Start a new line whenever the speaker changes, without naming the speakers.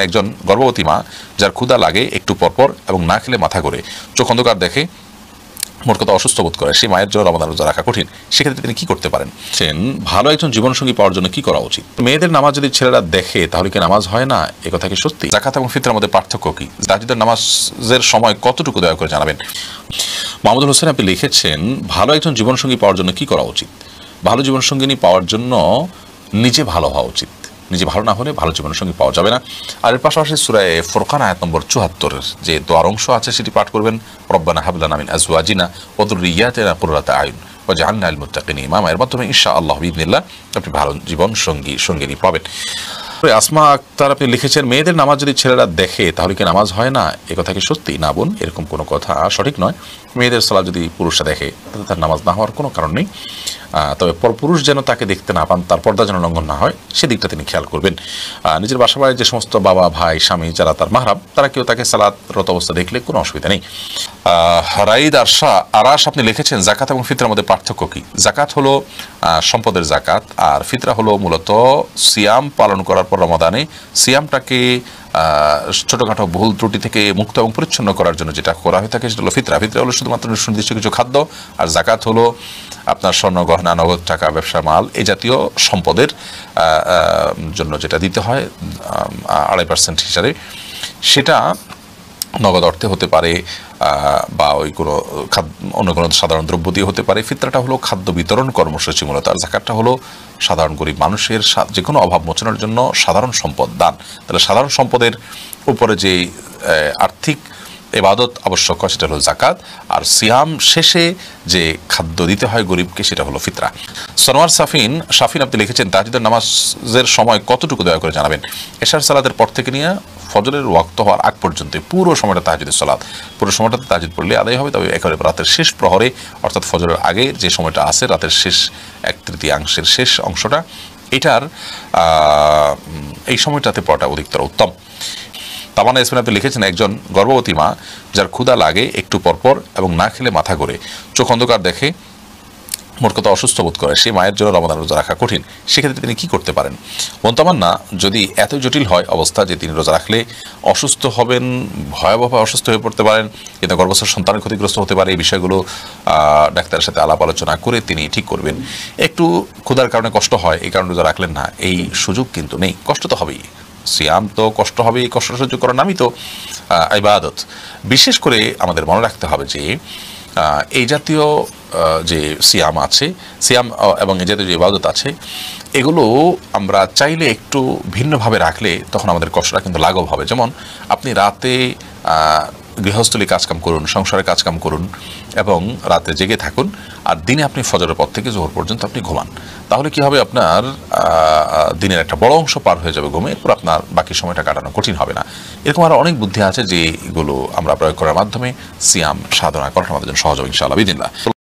একজন গর্ভবতী মা যার ক্ষুধা লাগে একটু পরপর এবং না খেলে মাথা ঘোরে, চোখ অন্ধকার দেখে, মোট কথা অসুস্থ বোধ করে, সেই মায়ের জন্য রমাদান রোজা রাখা কঠিন। সেক্ষেত্রে তিনি কি করতে পারেন? ভালো একজন জীবনসঙ্গী পাওয়ার জন্য কি করা উচিত? মেয়েদের নামাজ যদি ছেলেরা দেখে তাহলে কি নামাজ হয় না, এ কথা কি সত্যি? যাকাত এবং ফিতরার মধ্যে পার্থক্য কি? তাহাজ্জুদের নামাজের সময় কতটুকু দয়া করে জানাবেন। মাহমুদুল হোসেন আপনি লিখেছেন, ভালো একজন জীবনসঙ্গী পাওয়ার জন্য কি করা উচিত? ভালো জীবনসঙ্গিনী পাওয়ার জন্য নিজে ভালো হওয়া উচিত। নিজে ভালো না হলে ভালো জীবনসঙ্গী পাওয়া যাবে না। আর এর পাশাপাশি সূরা ফুরকান আয়াত নম্বর ৭৪ যে দোয়ার অংশ আছে সেটি পাঠ করবেন, রব্বানা হাব লানা মিন আজওয়াজিনা ওয়া যুররিয়াতিনা কুররাতা আয়ুন ওয়াজআলনা লিল মুত্তাকিনা ইমামা। এর মাধ্যমে ইনশাআল্লাহ বিইذনিল্লাহ আপনি ভালো সঙ্গিনী পাবেন। আসমা আক্তার আপনি লিখেছেন, মেয়েদের নামাজ যদি ছেলেরা দেখে তাহলে কি নামাজ হয় না, এ কথা কি সত্যি? না বোন, এরকম কোনো কথা সঠিক নয়। মেয়েদের সালাত যদি পুরুষরা দেখে তাহলে তার নামাজ না হওয়ার কোনো কারণ নেই। তবে পরপুরুষ যেন তাকে দেখতে না পান, তার পর্দা যেন লঙ্ঘন না হয়, সেদিকটা তিনি খেয়াল করবেন। নিজের বাসা বাড়ির যে সমস্ত বাবা, ভাই, স্বামী যারা তার মাহরাম, তারা কেউ তাকে সালাতরত অবস্থা দেখলে কোনো অসুবিধা নেই। রাইদ আরাশ আপনি লিখেছেন, জাকাত এবং ফিতরার মধ্যে পার্থক্য কি? জাকাত হলো সম্পদের জাকাত, আর ফিতরা হলো মূলত সিয়াম পালন করার পর রমাদানে সিয়ামটাকে ছোটোখাটো ভুল ত্রুটি থেকে মুক্ত এবং পরিচ্ছন্ন করার জন্য যেটা করা হয়ে থাকে সেটা হলো ফিতরা। ফিতরা হলো শুধুমাত্র সুনির্দিষ্ট কিছু খাদ্য, আর জাকাত হলো আপনার স্বর্ণ গহনা, নগদ টাকা, ব্যবসা মাল, এই জাতীয় সম্পদের জন্য যেটা দিতে হয় 2.5% হিসাবে, সেটা নগদ অর্থে হতে পারে বা ওই কোনো অন্য কোনো সাধারণ দ্রব্য দিয়ে হতে পারে। ফিতরাটা হলো খাদ্য বিতরণ কর্মসূচি মূলত, আর জাকাতটা হলো সাধারণ গরিব মানুষের যে কোনো অভাব মোচনের জন্য সাধারণ সম্পদ দান। তাহলে সাধারণ সম্পদের উপরে যে আর্থিক ইবাদত আবশ্যক হয় সেটা হলো জাকাত, আর সিয়াম শেষে যে খাদ্য দিতে হয় গরিবকে সেটা হলো ফিতরা। সনোয়ার শাফিন আপনি লিখেছেন, তাহাজ্জুদের নামাজের সময় কতটুকু দয়া করে জানাবেন। এশার সালাতের পর থেকে নিয়ে ফজরের ওয়াক্ত হওয়ার আগ পর্যন্ত পুরো সময়টা তাহাজ্জুদের সালাত, পুরো সময়টাতে তাহাজ্জুদ পড়লে আদায় হবে। তবে একেবারে রাতের শেষ প্রহরে অর্থাৎ ফজরের আগে যে সময়টা আছে, রাতের শেষ 1/3 শেষ অংশটা, এটার এই সময়টাতে পড়াটা অধিকতর উত্তম। তামান্না ইসমাইল আপনি লিখেছেন, একজন গর্ভবতী মা যার ক্ষুধা লাগে একটু পরপর এবং না খেলে মাথা ঘোরে, চোখ অন্ধকার দেখে, মোট কথা অসুস্থ বোধ করে, সেই মায়ের জন্য রমাদান রোজা রাখা কঠিন। সেক্ষেত্রে তিনি কি করতে পারেন? তামান্না, যদি এত জটিল হয় অবস্থা যে তিনি রোজা রাখলে অসুস্থ হবেন, ভয়াবহ অসুস্থ হয়ে পড়তে পারেন, কিন্তু গর্ভস্থ সন্তানের ক্ষতিগ্রস্ত হতে পারে, এই বিষয়গুলো ডাক্তারের সাথে আলাপ আলোচনা করে তিনি ঠিক করবেন। একটু ক্ষুধার কারণে কষ্ট হয়, এই কারণে রোজা রাখলেন না, এই সুযোগ কিন্তু নেই। কষ্ট তো হবেই, সিয়াম তো কষ্ট হবে, এই কষ্ট সহ্য করার নামই তো ইবাদত। বিশেষ করে আমাদের মনে রাখতে হবে যে এই জাতীয় যে সিয়াম আছে, সিয়াম এবং এই জাতীয় যে ইবাদত আছে, এগুলো আমরা চাইলে একটু ভিন্নভাবে রাখলে তখন আমাদের কষ্টটা কিন্তু লাঘব হবে। যেমন আপনি রাতে গৃহস্থলী কাজকাম করুন, সংসারের কাজকাম করুন এবং রাতে জেগে থাকুন, আর দিনে আপনি ফজরের পর থেকে জোহর পর্যন্ত আপনি ঘুমান। তাহলে কি হবে, আপনার দিনের একটা বড় অংশ পার হয়ে যাবে ঘুমে, এরপর আপনার বাকি সময়টা কাটানো কঠিন হবে না। এরকম আরও অনেক বুদ্ধি আছে যেগুলো আমরা প্রয়োগ করার মাধ্যমে সিয়াম সাধনা করাটা আমাদের জন্য সহজ হবে ইনশাআল্লাহ বিদিনিল্লাহ।